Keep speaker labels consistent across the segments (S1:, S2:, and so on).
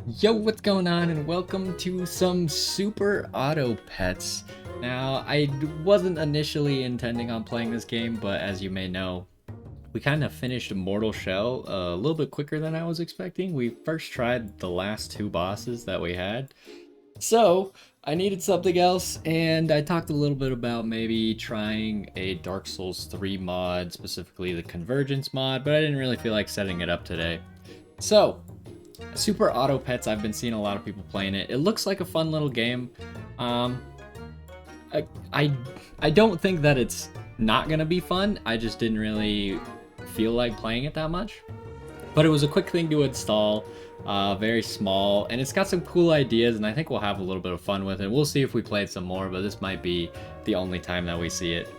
S1: Yo, what's going on, and welcome to some Super Auto Pets. Now, wasn't initially intending on playing this game, but as you may know, we kind of finished Mortal Shell a little bit quicker than I was expecting. We first tried the last two bosses that we had, so I needed something else, and I talked a little bit about maybe trying a Dark Souls 3 mod, specifically the Convergence mod, but I didn't really feel like setting it up today. So, Super Auto Pets, I've been seeing a lot of people playing it. It looks like a fun little game. Um, I, I, I don't think that it's not gonna be fun. I just didn't really feel like playing it that much. But it was a quick thing to install, very small, and it's got some cool ideas, and I think we'll have a little bit of fun with it. We'll see if we play it some more, but this might be the only time that we see it.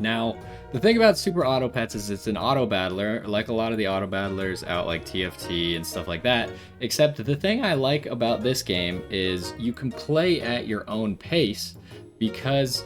S1: Now, the thing about Super Auto Pets is it's an auto battler, like a lot of the auto battlers out like TFT and stuff like that. Except the thing I like about this game is you can play at your own pace because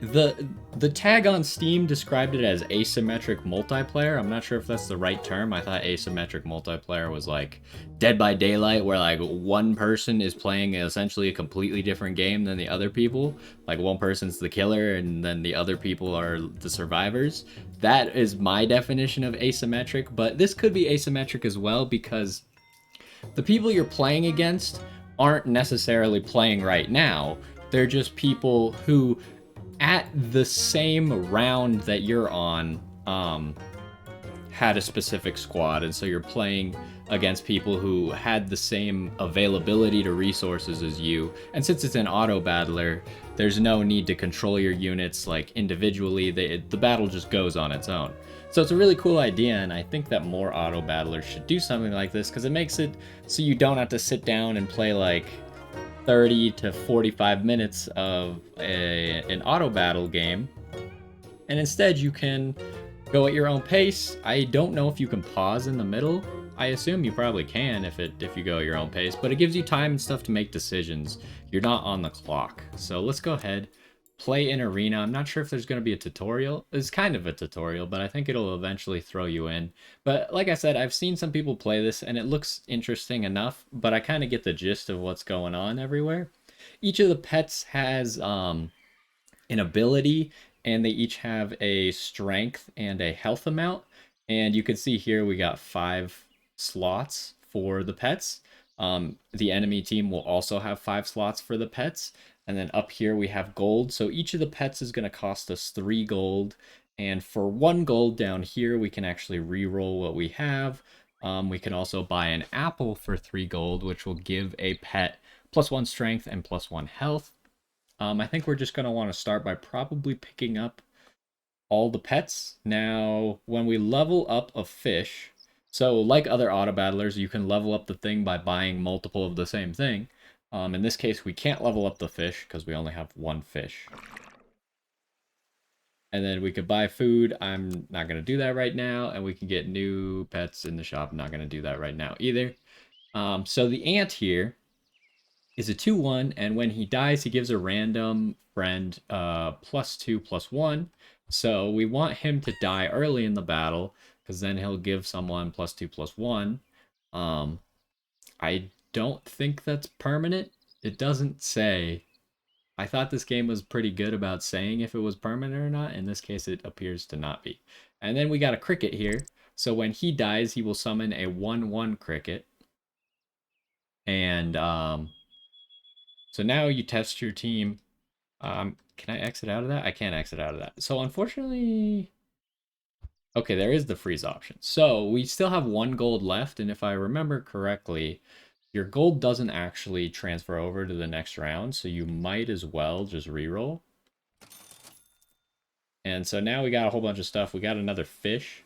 S1: the tag on Steam described it as asymmetric multiplayer. I'm not sure if that's the right term. I thought asymmetric multiplayer was like Dead by Daylight, where like one person is playing essentially a completely different game than the other people. Like one person's the killer and then the other people are the survivors. That is my definition of asymmetric, but this could be asymmetric as well because the people you're playing against aren't necessarily playing right now. They're just people who at the same round that you're on had a specific squad, and so you're playing against people who had the same availability to resources as you. And since it's an auto battler, there's no need to control your units like individually. The battle just goes on its own. So it's a really cool idea, and I think that more auto battlers should do something like this because it makes it so you don't have to sit down and play like 30 to 45 minutes of an auto battle game, and instead you can go at your own pace. I don't know if you can pause in the middle. I assume you probably can if you go at your own pace, but it gives you time and stuff to make decisions. You're not on the clock. So let's go ahead, play in arena. I'm not sure if there's going to be a tutorial. It's kind of a tutorial, but I think it'll eventually throw you in. But like I said, I've seen some people play this and it looks interesting enough, but I kind of get the gist of what's going on everywhere. Each of the pets has an ability, and they each have a strength and a health amount. And you can see here we got 5 slots for the pets. The enemy team will also have 5 slots for the pets. And then up here we have gold. So each of the pets is going to cost us 3 gold. And for 1 gold down here, we can actually re-roll what we have. We can also buy an apple for 3 gold, which will give a pet +1 strength and +1 health. I think we're just going to want to start by probably picking up all the pets. Now, when we level up a fish, so like other auto battlers, you can level up the thing by buying multiple of the same thing. In this case, we can't level up the fish because we only have 1 fish. And then we could buy food. I'm not going to do that right now. And we can get new pets in the shop. I'm not going to do that right now either. So the ant here is a 2/1, and when he dies, he gives a random friend +2/+1. So we want him to die early in the battle, because then he'll give someone +2/+1. Um, I don't think that's permanent. It doesn't say. I thought this game was pretty good about saying if it was permanent or not. In this case, it appears to not be. And then we got a cricket here. So when he dies, he will summon a 1/1 cricket. And so now you test your team. Can I exit out of that? I can't exit out of that. So unfortunately, okay, there is the freeze option. So we still have 1 gold left, and if I remember correctly, your gold doesn't actually transfer over to the next round, so you might as well just reroll. And so now we got a whole bunch of stuff. We got another fish.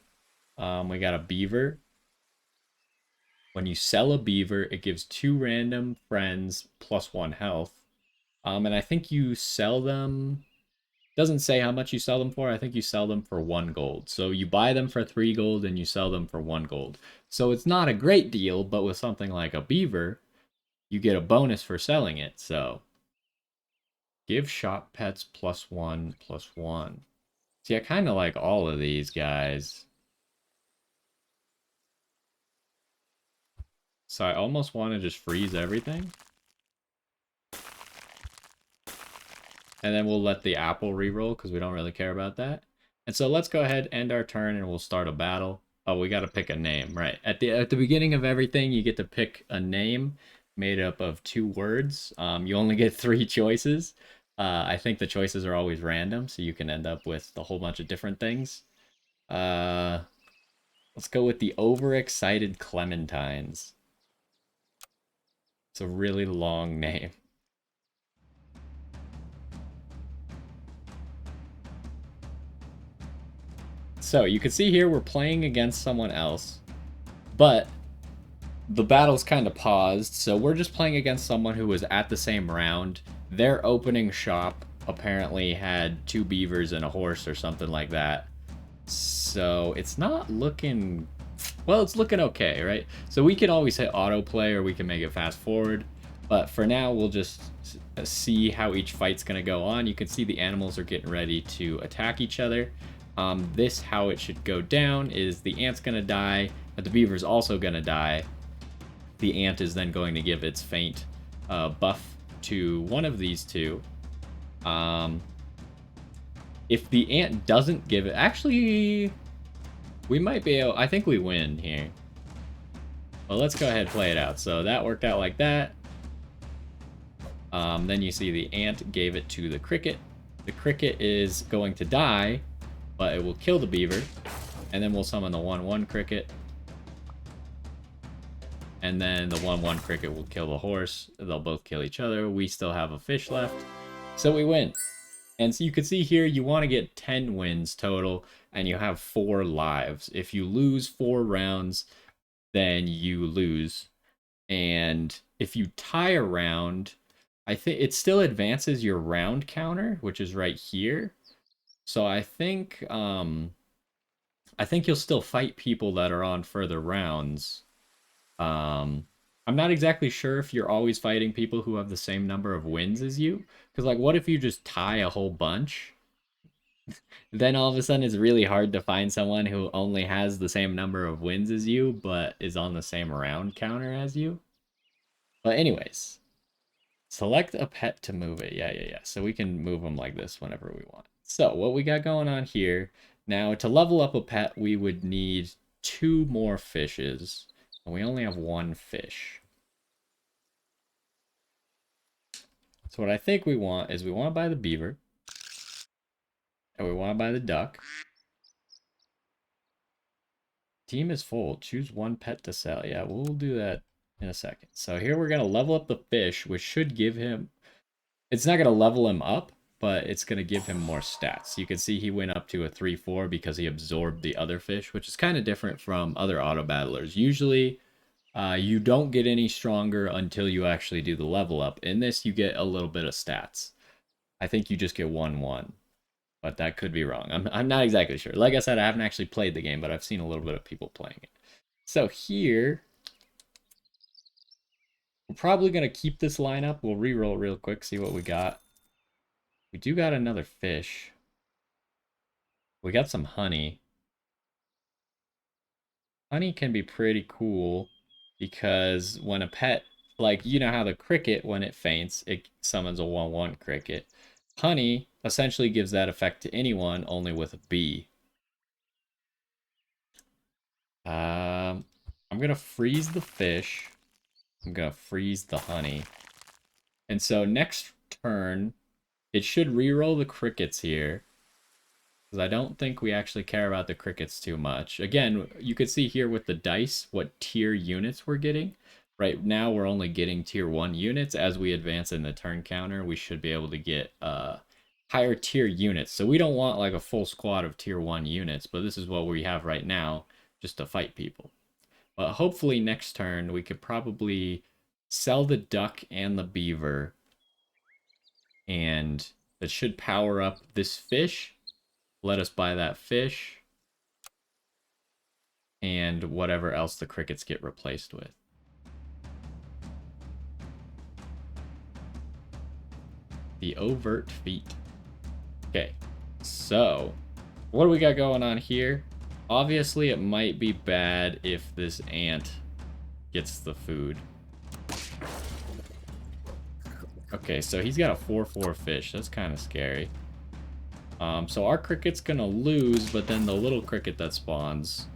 S1: We got a beaver. When you sell a beaver, it gives 2 random friends +1 health. And I think you sell them. Doesn't say how much you sell them for. I think you sell them for 1 gold. So you buy them for 3 gold and you sell them for 1 gold. So it's not a great deal, but with something like a beaver, you get a bonus for selling it. So give shop pets +1/+1. See, I kind of like all of these guys. So I almost want to just freeze everything. And then we'll let the apple reroll because we don't really care about that. And so let's go ahead, end our turn, and we'll start a battle. Oh, we got to pick a name, right? At the beginning of everything, you get to pick a name made up of 2 words. You only get 3 choices. I think the choices are always random, so you can end up with a whole bunch of different things. Let's go with the Overexcited Clementines. It's a really long name. So you can see here we're playing against someone else, but the battle's kind of paused, so we're just playing against someone who was at the same round. Their opening shop apparently had 2 beavers and a horse or something like that. So it's not looking... Well, it's looking okay, right? So we can always hit autoplay or we can make it fast forward. But for now, we'll just see how each fight's going to go on. You can see the animals are getting ready to attack each other. This, how it should go down, is the ant's going to die, but the beaver's also going to die. The ant is then going to give its faint buff to one of these 2. If the ant doesn't give it... Actually, we might be able... I think we win here. Well, let's go ahead and play it out. So that worked out like that. Then you see the ant gave it to the cricket. The cricket is going to die, but it will kill the beaver. And then we'll summon the 1/1 cricket. And then the 1/1 cricket will kill the horse. They'll both kill each other. We still have a fish left. So we win. And so you can see here, you want to get 10 wins total, and you have 4 lives. If you lose 4 rounds, then you lose. And if you tie a round, I think it still advances your round counter, which is right here. So I think you'll still fight people that are on further rounds. I'm not exactly sure if you're always fighting people who have the same number of wins as you. Because, like, what if you just tie a whole bunch? Then all of a sudden it's really hard to find someone who only has the same number of wins as you, but is on the same round counter as you. But anyways, select a pet to move it. Yeah. So we can move them like this whenever we want. So what we got going on here, now to level up a pet, we would need 2 more fishes. And we only have 1 fish. So what I think we want is we want to buy the beaver. And we want to buy the duck. Team is full. Choose 1 pet to sell. Yeah, we'll do that in a second. So here we're going to level up the fish, which should give him... It's not going to level him up, but it's going to give him more stats. You can see he went up to a 3/4 because he absorbed the other fish, which is kind of different from other auto battlers. Usually, you don't get any stronger until you actually do the level up. In this, you get a little bit of stats. I think you just get 1/1. But that could be wrong. I'm not exactly sure. Like I said, I haven't actually played the game, but I've seen a little bit of people playing it. So here, we're probably going to keep this lineup. We'll re-roll real quick, see what we got. We do got another fish. We got some honey. Honey can be pretty cool because when a pet, like, you know how the cricket, when it faints, it summons a 1/1 cricket. Honey essentially gives that effect to anyone, only with a bee. I'm going to freeze the fish. I'm going to freeze the honey. And so next turn, it should reroll the crickets here. Because I don't think we actually care about the crickets too much. Again, you could see here with the dice what tier units we're getting. Right now, we're only getting tier 1 units. As we advance in the turn counter, we should be able to get higher tier units. So we don't want like a full squad of tier 1 units, but this is what we have right now just to fight people. But hopefully next turn, we could probably sell the duck and the beaver. And that should power up this fish. Let us buy that fish. And whatever else the crickets get replaced with. The overt feat. Okay, so what do we got going on here? Obviously, it might be bad if this ant gets the food. Okay, so he's got a 4-4 fish. That's kind of scary. So our cricket's gonna lose, but then the little cricket that spawns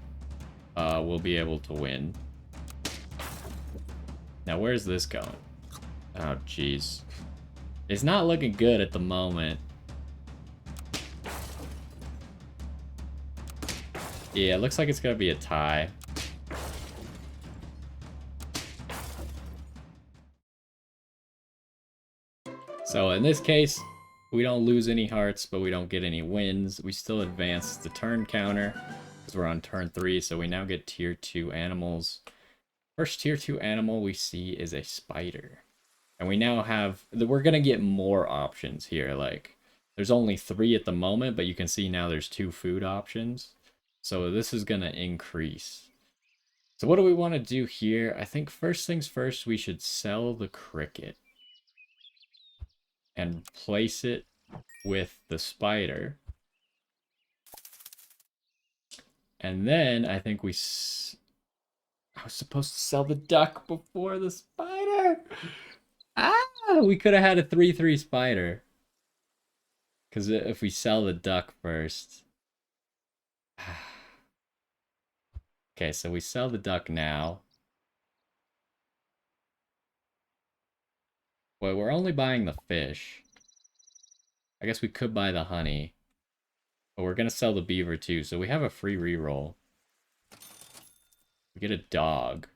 S1: will be able to win. Now, where's this going? Oh, jeez. It's not looking good at the moment. Yeah, it looks like it's gonna be a tie. So in this case, we don't lose any hearts, but we don't get any wins. We still advance the turn counter, because we're on turn 3, so we now get tier 2 animals. First tier 2 animal we see is a spider. And we now have, we're going to get more options here. Like, there's only 3 at the moment, but you can see now there's 2 food options. So this is going to increase. So what do we want to do here? I think first things first, we should sell the cricket and place it with the spider. And then I think I was supposed to sell the duck before the spider. Ah, we could have had a 3-3 spider. Because if we sell the duck first. Okay, so we sell the duck now. Well, we're only buying the fish. I guess we could buy the honey. But we're going to sell the beaver too, so we have a free reroll. We get a dog.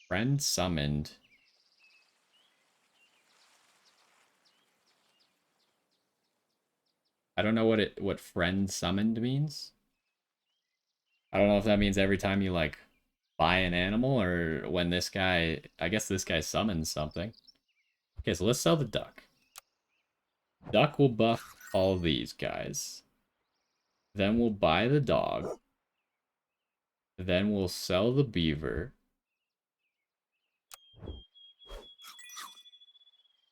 S1: Friend summoned. I don't know what friend summoned means. I don't know if that means every time you, like, buy an animal or when this guy... I guess this guy summons something. Okay, so let's sell the duck. Duck will buff all these guys. Then we'll buy the dog. Then we'll sell the beaver.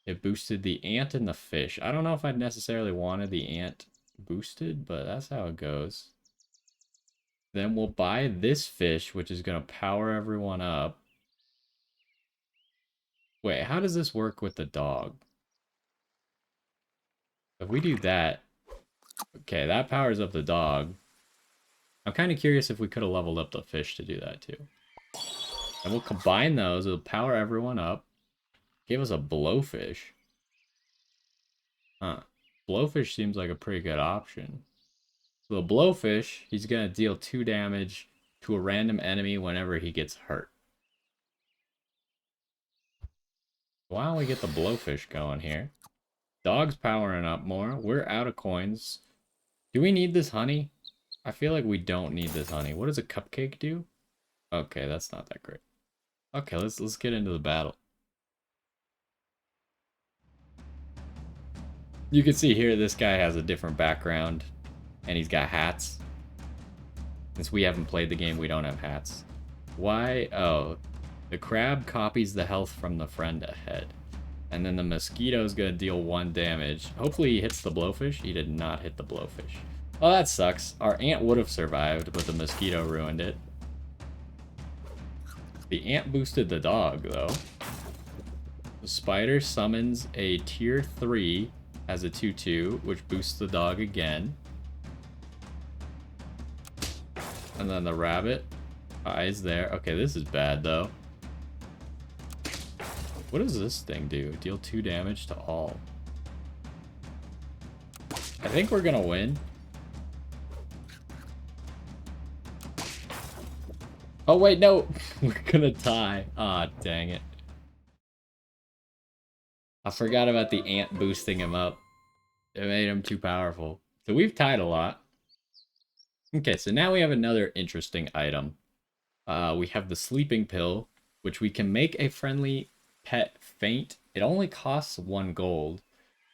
S1: It boosted the ant and the fish. I don't know if I necessarily wanted the ant boosted, but that's how it goes. Then we'll buy this fish, which is going to power everyone up. Wait, how does this work with the dog? If we do that... Okay, that powers up the dog. I'm kind of curious if we could have leveled up the fish to do that too. And we'll combine those. It'll power everyone up. Give us a blowfish. Huh. Blowfish seems like a pretty good option. So the blowfish, he's going to deal 2 damage to a random enemy whenever he gets hurt. Why don't we get the blowfish going here? Dog's powering up more. We're out of coins. Do we need this honey? I feel like we don't need this honey. What does a cupcake do? Okay, that's not that great. Okay, let's get into the battle. You can see here this guy has a different background and he's got hats. Since we haven't played the game, we don't have hats. Why? Oh, the crab copies the health from the friend ahead. And then the mosquito's gonna deal 1 damage. Hopefully he hits the blowfish. He did not hit the blowfish. Oh, that sucks. Our ant would have survived, but the mosquito ruined it. The ant boosted the dog, though. The spider summons a tier 3 as a 2-2, which boosts the dog again. And then the rabbit is there. Okay, this is bad, though. What does this thing do? Deal 2 damage to all. I think we're gonna win. Oh, wait, no. We're gonna tie. Ah, dang it. I forgot about the ant boosting him up. It made him too powerful. So we've tied a lot. Okay, so now we have another interesting item. We have the sleeping pill, which we can make a friendly pet faint. It only costs 1 gold,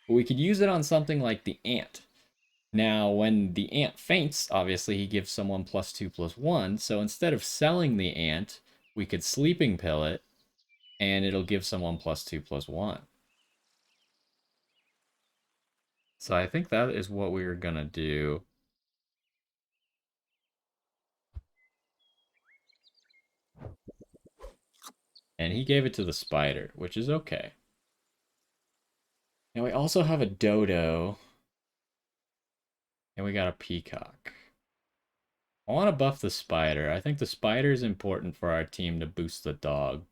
S1: but we could use it on something like the ant. Now, when the ant faints, obviously he gives someone +2/+1, so instead of selling the ant, we could sleeping pill it, and it'll give someone +2/+1. So I think that is what we are gonna do. and he gave it to the spider, which is okay. Now we also have a dodo, and we got a peacock. I want to buff the spider. I think the spider is important for our team to boost the dog.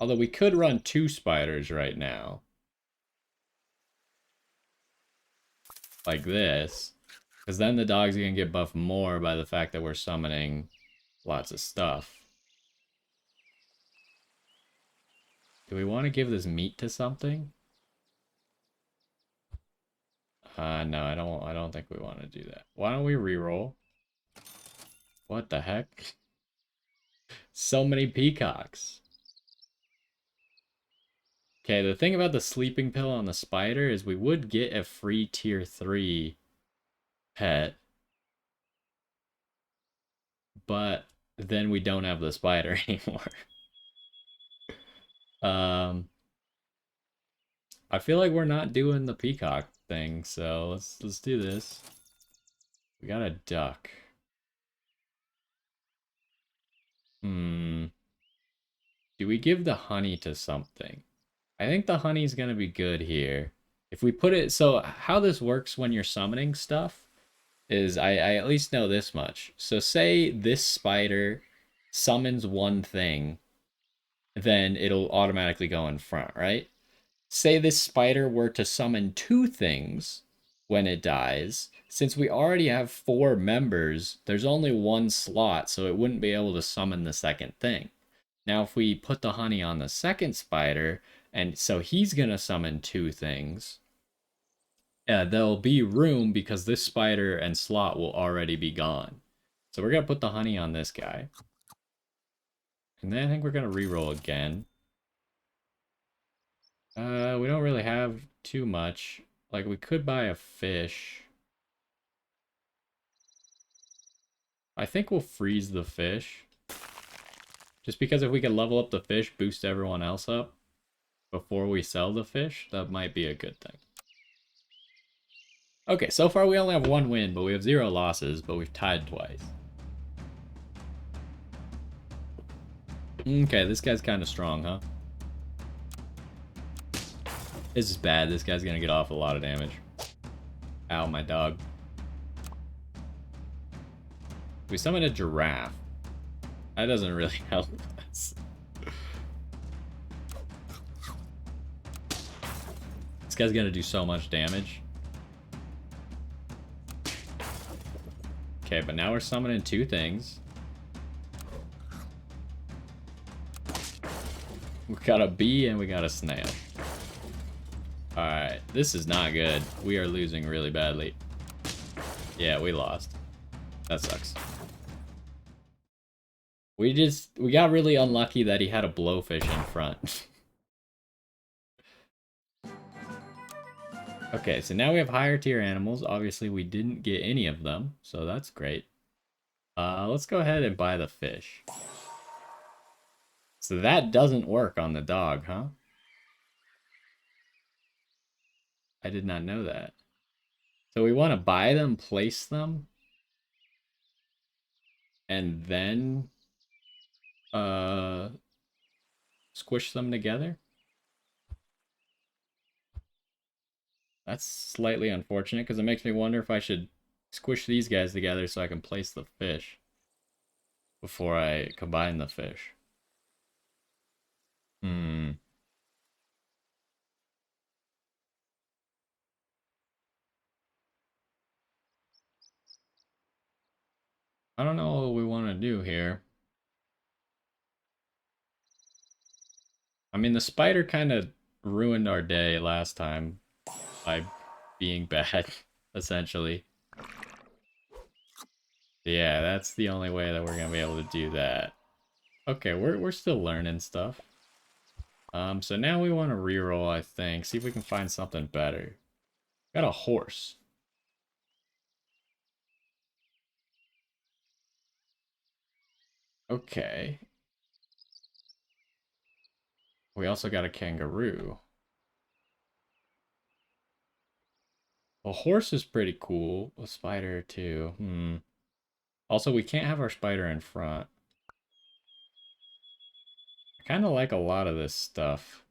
S1: Although we could run 2 spiders right now. Like this. Because then the dog's going to get buffed more by the fact that we're summoning lots of stuff. Do we want to give this meat to something? No, I don't think we want to do that. Why don't we reroll? What the heck? So many peacocks. Okay, the thing about the sleeping pill on the spider is we would get a free tier 3 pet. But then we don't have the spider anymore. I feel like we're not doing the peacock thing, so let's do this. We got a duck. Do we give the honey to something? I think the honey's gonna be good here. If we put it, so how this works when you're summoning stuff is I at least know this much. So say this spider summons one thing, then it'll automatically go in front, right? Say this spider were to summon 2 things when it dies, since we already have 4 members, there's only 1 slot, so it wouldn't be able to summon the second thing. Now, if we put the honey on the second spider, and so he's going to summon 2 things, there'll be room because this spider and slot will already be gone. So we're going to put the honey on this guy. And then I think we're going to reroll again. We don't really have too much. Like, we could buy a fish. I think we'll freeze the fish. Just because if we can level up the fish, boost everyone else up before we sell the fish, that might be a good thing. Okay, so far we only have 1 win, but we have 0 losses, but we've tied twice. Okay, this guy's kind of strong, huh? This is bad. This guy's gonna get off a lot of damage. Ow, my dog. We summon a giraffe. That doesn't really help us. This guy's gonna do so much damage. Okay, but now we're summoning 2 things. We got a bee and we got a snail. Alright, this is not good. We are losing really badly. Yeah, we lost. That sucks. We got really unlucky that he had a blowfish in front. Okay, so now we have higher tier animals. Obviously, we didn't get any of them, so that's great. Let's go ahead and buy the fish. So that doesn't work on the dog, huh? I did not know that. So we want to buy them, place them, and then squish them together. That's slightly unfortunate because it makes me wonder if I should squish these guys together so I can place the fish before I combine the fish. I don't know what we want to do here. I mean, the spider kind of ruined our day last time by being bad, essentially. Yeah, that's the only way that we're gonna be able to do that. Okay, we're still learning stuff. So now we want to reroll, I think. See if we can find something better. Got a horse. Okay. We also got a kangaroo. A horse is pretty cool. A spider too. Also, we can't have our spider in front. Kind of like a lot of this stuff.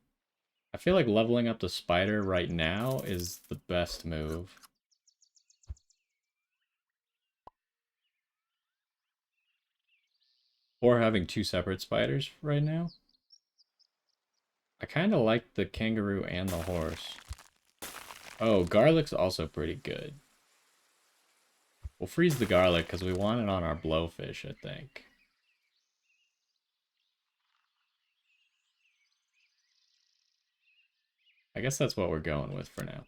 S1: I feel like leveling up the spider right now is the best move. Or having two separate spiders right now. I kind of like the kangaroo and the horse. Oh, garlic's also pretty good. We'll freeze the garlic because we want it on our blowfish, I think. I guess that's what we're going with for now.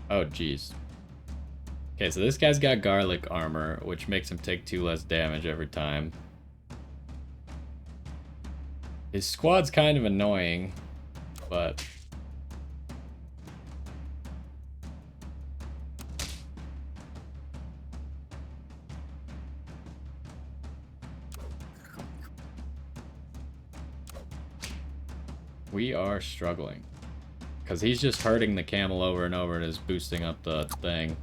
S1: Oh, jeez. Okay, so this guy's got garlic armor, which makes him take 2 less damage every time. His squad's kind of annoying, but... we are struggling. Because he's just hurting the camel over and over and is boosting up the thing.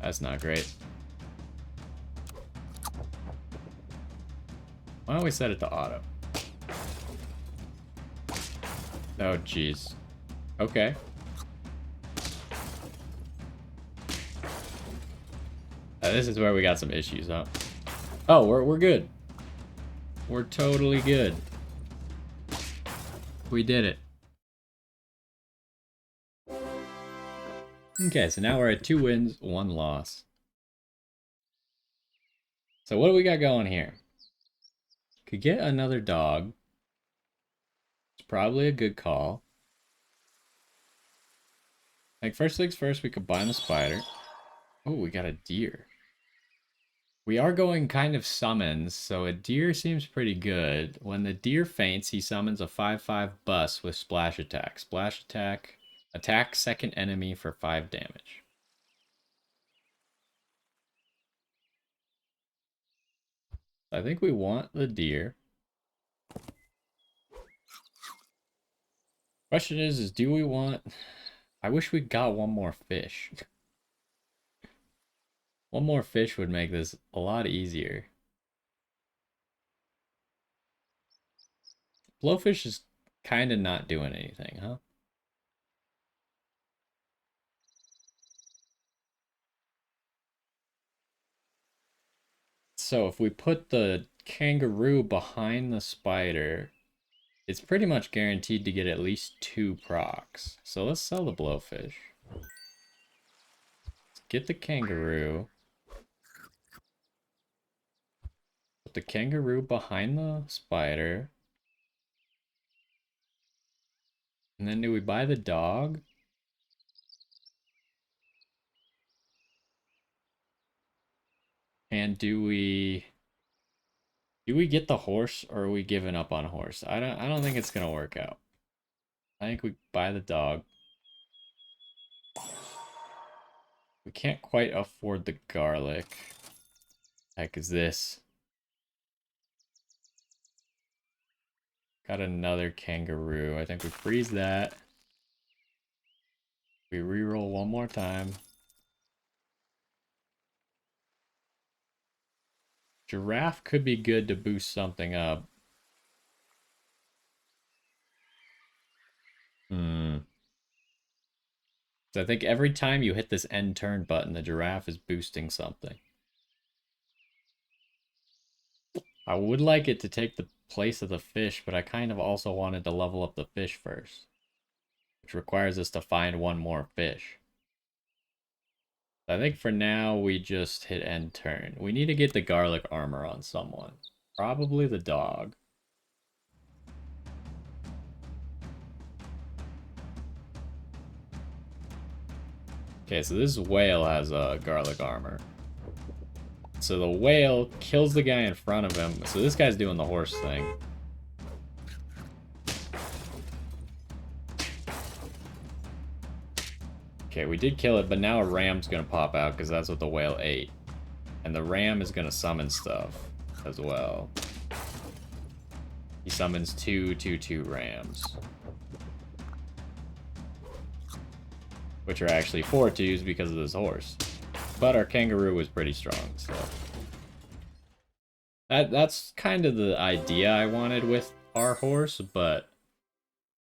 S1: That's not great. Why don't we set it to auto? Oh, jeez. Okay. This is where we got some issues, huh? Oh, we're good. We're totally good. We did it. Okay, so now we're at 2 wins, 1 loss. So what do we got going here? Could get another dog. It's probably a good call. Like, first things first, we combine the spider. Oh, we got a deer. We are going kind of summons, so a deer seems pretty good. When the deer faints, he summons a 5/5 bus with splash attack. Splash attack, attack second enemy for 5 damage. I think we want the deer. Question is do we want... I wish we got one more fish. One more fish would make this a lot easier. Blowfish is kind of not doing anything, huh? So if we put the kangaroo behind the spider, it's pretty much guaranteed to get at least 2 procs. So let's sell the blowfish. Let's get the kangaroo. Put the kangaroo behind the spider. And then do we buy the dog? And do we get the horse, or are we giving up on horse? I don't think it's gonna work out. I think we buy the dog. We can't quite afford the garlic. Heck is this? Got another kangaroo. I think we freeze that. We reroll one more time. Giraffe could be good to boost something up. So I think every time you hit this end turn button, the giraffe is boosting something. I would like it to take the place of the fish, but I kind of also wanted to level up the fish first, which requires us to find one more fish. I think for now, we just hit end turn. We need to get the garlic armor on someone. Probably the dog. Okay, so this whale has a garlic armor. So the whale kills the guy in front of him. So this guy's doing the horse thing. Okay, we did kill it, but now a ram's gonna pop out because that's what the whale ate. And the ram is gonna summon stuff as well. he summons two 2/2 rams. Which are actually 4/2s because of this horse. But our kangaroo was pretty strong, so... That's kind of the idea I wanted with our horse, but...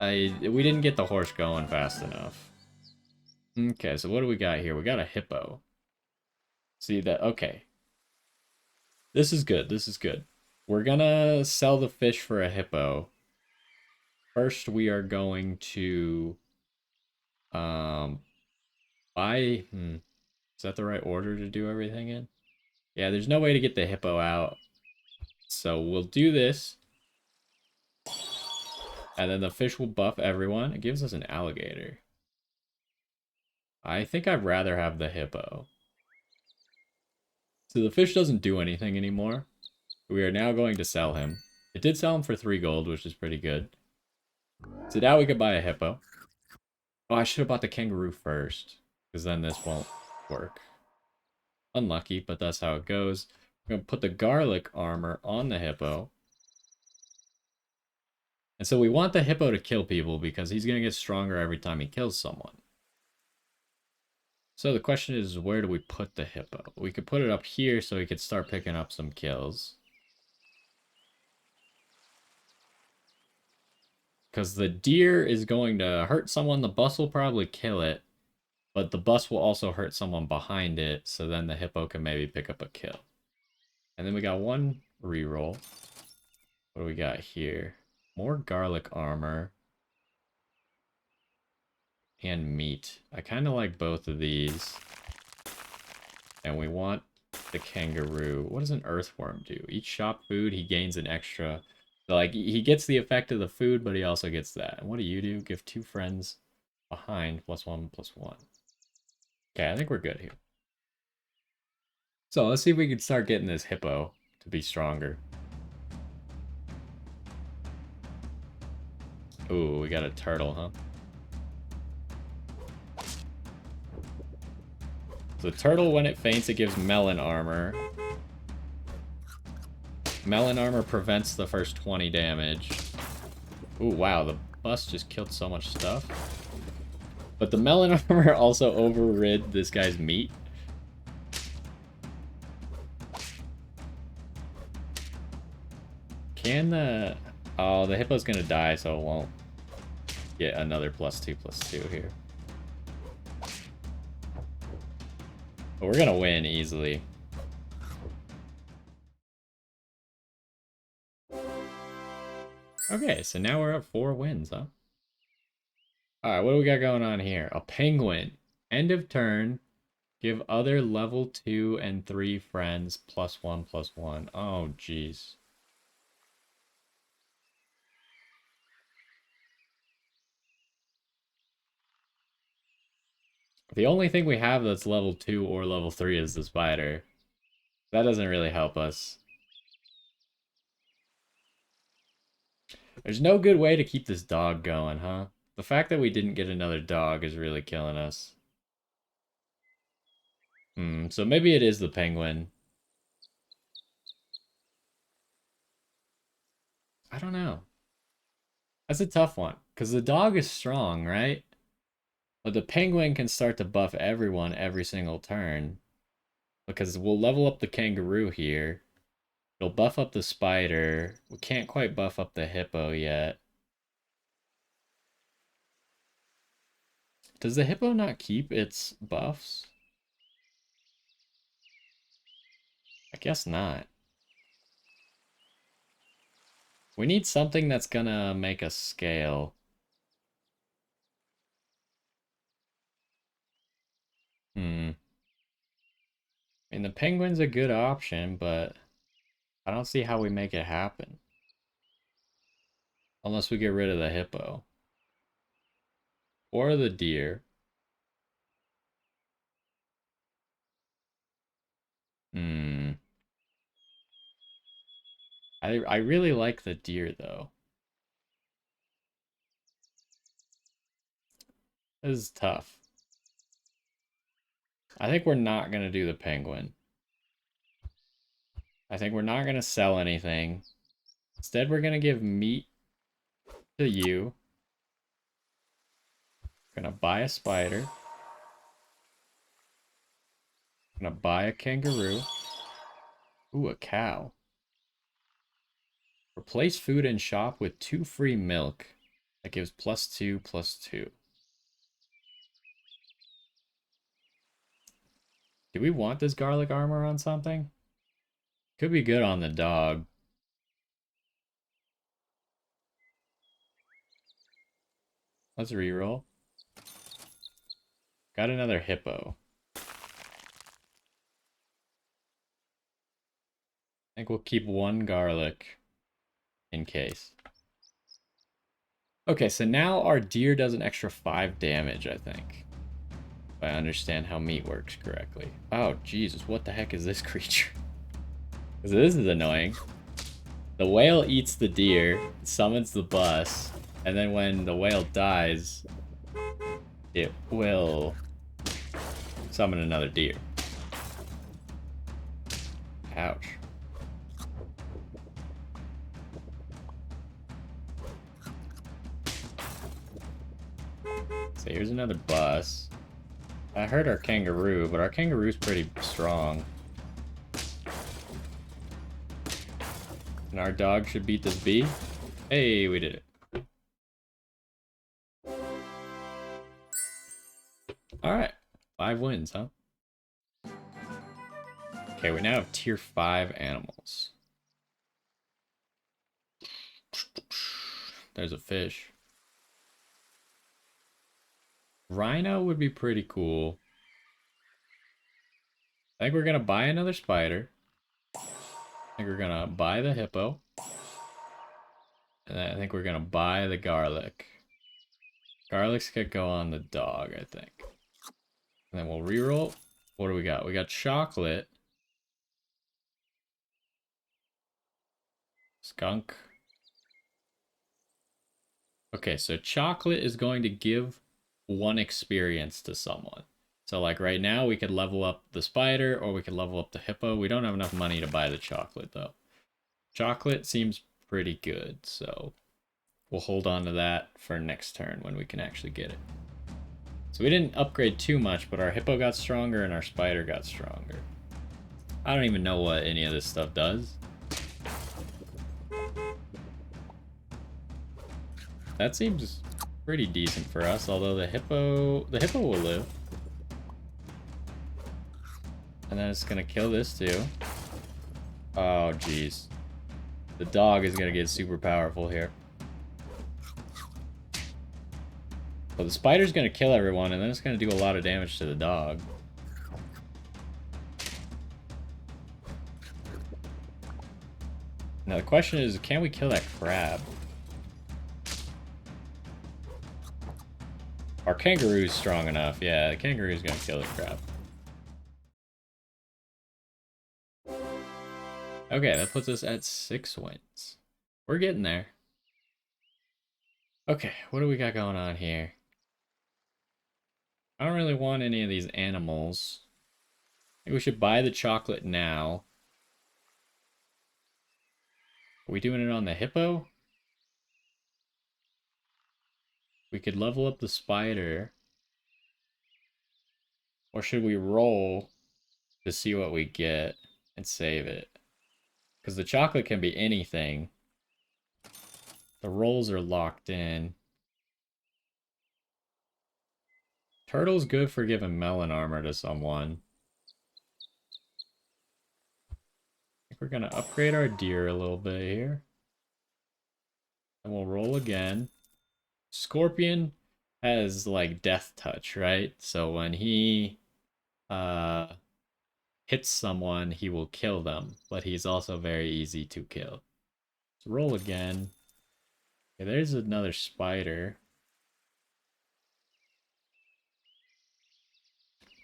S1: we didn't get the horse going fast enough. Okay, so what do we got here? We got a hippo. See that? Okay. This is good, this is good. We're gonna sell the fish for a hippo. First, we are going to... buy... Is that the right order to do everything in? Yeah, there's no way to get the hippo out. So we'll do this. And then the fish will buff everyone. It gives us an alligator. I think I'd rather have the hippo. So the fish doesn't do anything anymore. We are now going to sell him. It did sell him for 3 gold, which is pretty good. So now we could buy a hippo. Oh, I should have bought the kangaroo first. Because then this won't work. Unlucky, but that's how it goes. We're going to put the garlic armor on the hippo. And so we want the hippo to kill people because he's going to get stronger every time he kills someone. So the question is, where do we put the hippo? We could put it up here so he could start picking up some kills. Because the deer is going to hurt someone, the bus will probably kill it. But the bus will also hurt someone behind it, so then the hippo can maybe pick up a kill. And then we got one reroll. What do we got here? More garlic armor. And meat. I kind of like both of these. And we want the kangaroo. What does an earthworm do? Each shop food, he gains an extra... So, like, he gets the effect of the food, but he also gets that. And what do? Give 2 friends behind +1/+1. Okay, I think we're good here. So, let's see if we can start getting this hippo to be stronger. Ooh, we got a turtle, huh? The turtle, when it faints, it gives melon armor. Melon armor prevents the first 20 damage. Ooh, wow, the bus just killed so much stuff. But the melon armor also overrid this guy's meat. Can the... Oh, the hippo's gonna die, so it won't get another +2/+2 here. But we're gonna win easily. Okay, so now we're at 4 wins, huh? Alright, what do we got going on here? A penguin. End of turn. Give other level 2 and 3 friends +1/+1. Oh, jeez. The only thing we have that's level 2 or level 3 is the spider. That doesn't really help us. There's no good way to keep this dog going, huh? The fact that we didn't get another dog is really killing us. So maybe it is the penguin. I don't know. That's a tough one, because the dog is strong, right? But the penguin can start to buff everyone every single turn. Because we'll level up the kangaroo here. It'll buff up the spider. We can't quite buff up the hippo yet. Does the hippo not keep its buffs? I guess not. We need something that's gonna make us scale. I mean, the penguin's a good option, but I don't see how we make it happen. Unless we get rid of the hippo. Or the deer. I really like the deer, though. This is tough. I think we're not going to do the penguin. I think we're not going to sell anything. Instead, we're gonna give meat to you. Gonna buy a spider. Gonna buy a kangaroo. Ooh, a cow. Replace food in shop with 2 free milk. That gives +2, +2. Do we want this garlic armor on something? Could be good on the dog. Let's reroll. Got another hippo. I think we'll keep 1 garlic in case. Okay, so now our deer does an extra 5 damage, I think. If I understand how meat works correctly. Oh, Jesus, what the heck is this creature? Because this is annoying. The whale eats the deer, summons the bus, and then when the whale dies, it will summon another deer. Ouch. So here's another bus. I heard our kangaroo, but our kangaroo's pretty strong. And our dog should beat this bee. Hey, we did it. Alright. 5 wins, huh? Okay, we now have tier 5 animals. There's a fish. Rhino would be pretty cool. I think we're gonna buy another spider. I think we're gonna buy the hippo. And then I think we're gonna buy the garlic. Garlics could go on the dog, I think. And then we'll reroll. What do we got? We got chocolate. Skunk. Okay, so chocolate is going to give 1 experience to someone. So like right now we could level up the spider or we could level up the hippo. We don't have enough money to buy the chocolate though. Chocolate seems pretty good, so we'll hold on to that for next turn when we can actually get it. So we didn't upgrade too much, but our hippo got stronger and our spider got stronger. I don't even know what any of this stuff does. That seems pretty decent for us, although the hippo will live. And then it's gonna kill this too. Oh, jeez. The dog is gonna get super powerful here. But the spider's gonna kill everyone, and then it's gonna do a lot of damage to the dog. Now the question is, can we kill that crab? Our kangaroo's strong enough. Yeah, the kangaroo's gonna kill the crab. Okay, that puts us at 6 wins. We're getting there. Okay, what do we got going on here? I don't really want any of these animals. I think we should buy the chocolate now. Are we doing it on the hippo? We could level up the spider. Or should we roll to see what we get and save it? Because the chocolate can be anything. The rolls are locked in. Turtle's good for giving melon armor to someone. I think we're gonna upgrade our deer a little bit here. And we'll roll again. Scorpion has like death touch, right? So when he hits someone, he will kill them, but he's also very easy to kill. Let's roll again. Okay, there's another spider.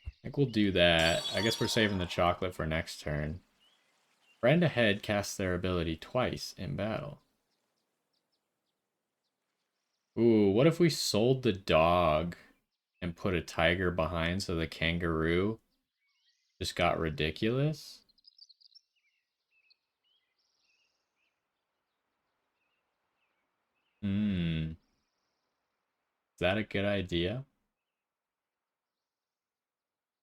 S1: I think we'll do that. I guess we're saving the chocolate for next turn. Friend ahead casts their ability twice in battle. Ooh, what if we sold the dog and put a tiger behind so the kangaroo just got ridiculous? Hmm. Is that a good idea?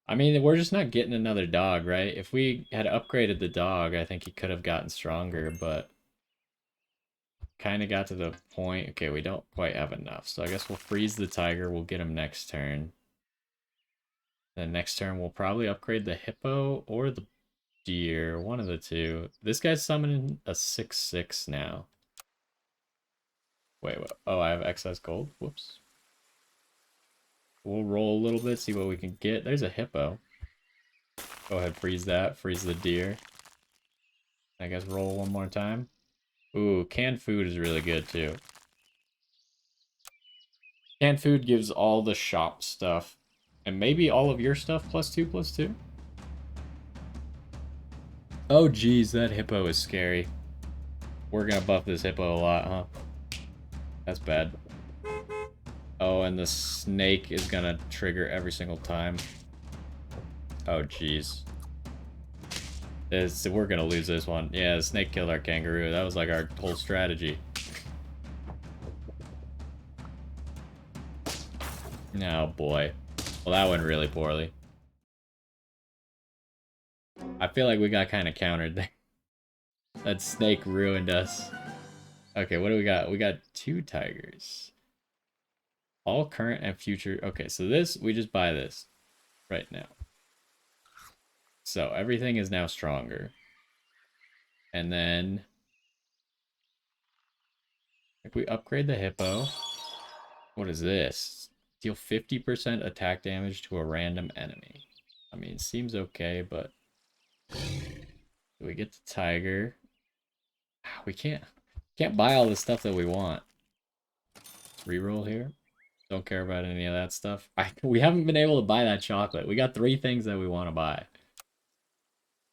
S1: I mean, we're just not getting another dog, right? If we had upgraded the dog, I think he could have gotten stronger, but kind of got to the point. Okay, we don't quite have enough. So I guess we'll freeze the tiger. We'll get him next turn. Then next turn, we'll probably upgrade the hippo or the deer. One of the two. This guy's summoning a 6/6 now. Wait, what? Oh, I have excess gold? Whoops. We'll roll a little bit, see what we can get. There's a hippo. Go ahead, freeze that. Freeze the deer. I guess roll one more time. Ooh, canned food is really good too. Canned food gives all the shop stuff. And maybe all of your stuff +2/+2? Oh geez, that hippo is scary. We're gonna buff this hippo a lot, huh? That's bad. Oh, and the snake is gonna trigger every single time. Oh geez. We're gonna lose this one. Yeah, the snake killed our kangaroo. That was like our whole strategy. Oh boy. Well, that went really poorly. I feel like we got kind of countered there. That snake ruined us. Okay, what do we got? We got 2 tigers. All current and future. Okay, so this, we just buy this right now. So everything is now stronger. And then if we upgrade the hippo, what is this? Deal 50% attack damage to a random enemy. I mean, it seems okay, but do we get the tiger? We can't buy all the stuff that we want. Let's reroll here. Don't care about any of that stuff. We haven't been able to buy that chocolate. We got 3 things that we want to buy.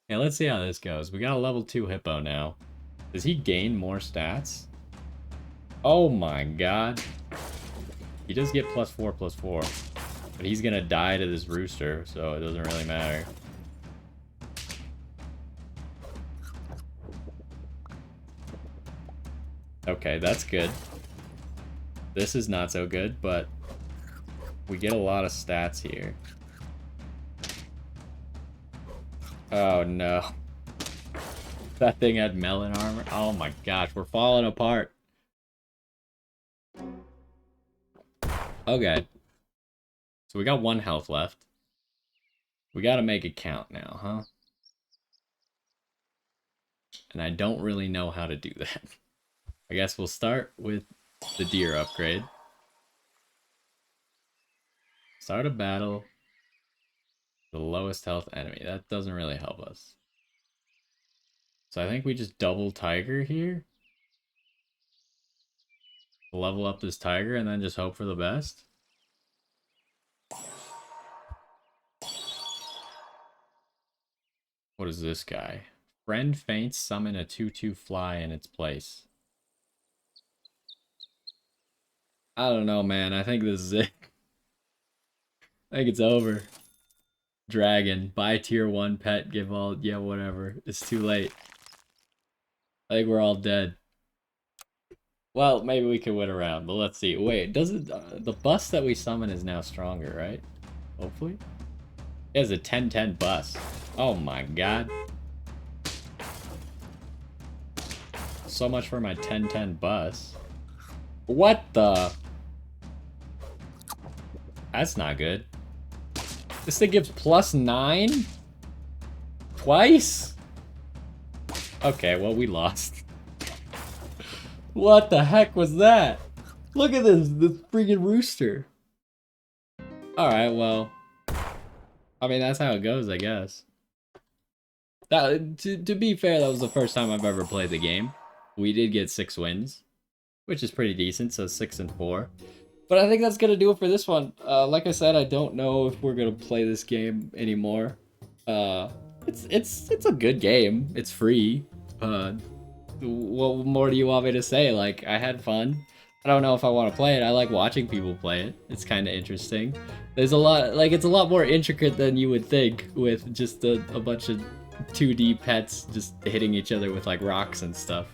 S1: Yeah, let's see how this goes. We got a level 2 hippo now. Does he gain more stats? Oh my god. He does get +4/+4. But he's gonna die to this rooster, so it doesn't really matter. Okay, that's good. This is not so good, but we get a lot of stats here. Oh no. That thing had melon armor. Oh my gosh, we're falling apart. Okay. So we got 1 health left. We gotta make it count now, huh? And I don't really know how to do that. I guess we'll start with the deer upgrade. Start a battle. The lowest health enemy. That doesn't really help us. So I think we just double tiger here. Level up this tiger and then just hope for the best. What is this guy? Friend faints, summon a 2/2 fly in its place. I don't know, man. I think this is it. I think it's over. Dragon. Buy tier 1 pet, give all... Yeah, whatever. It's too late. I think we're all dead. Well, maybe we can win a round, but let's see. Wait, doesn't... the bus that we summon is now stronger, right? Hopefully? It has a 10/10 bus. Oh my god. So much for my 10/10 bus. What the... That's not good. This thing gives +9? Twice? Okay, well, we lost. What the heck was that? Look at this freaking rooster. Alright, well. I mean, that's how it goes, I guess. To be fair, that was the first time I've ever played the game. We did get 6 wins, which is pretty decent, so 6-4. But I think that's gonna do it for this one. Like I said, I don't know if we're gonna play this game anymore. It's a good game. It's free. What more do you want me to say? Like, I had fun. I don't know if I want to play it. I like watching people play it. It's kind of interesting. There's a lot, like, it's a lot more intricate than you would think with just a bunch of 2D pets just hitting each other with like rocks and stuff.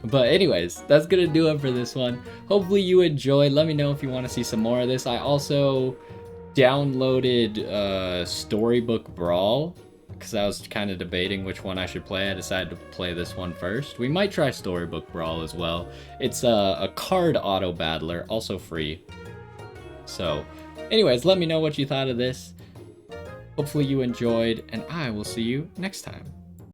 S1: But anyways, that's gonna do it for this one. Hopefully you enjoyed. Let me know if you want to see some more of this. I also downloaded Storybook Brawl because I was kind of debating which one I should play. I decided to play this one first. We might try Storybook Brawl as well. It's a card auto battler, also free. So anyways, let me know what you thought of this. Hopefully you enjoyed, and I will see you next time.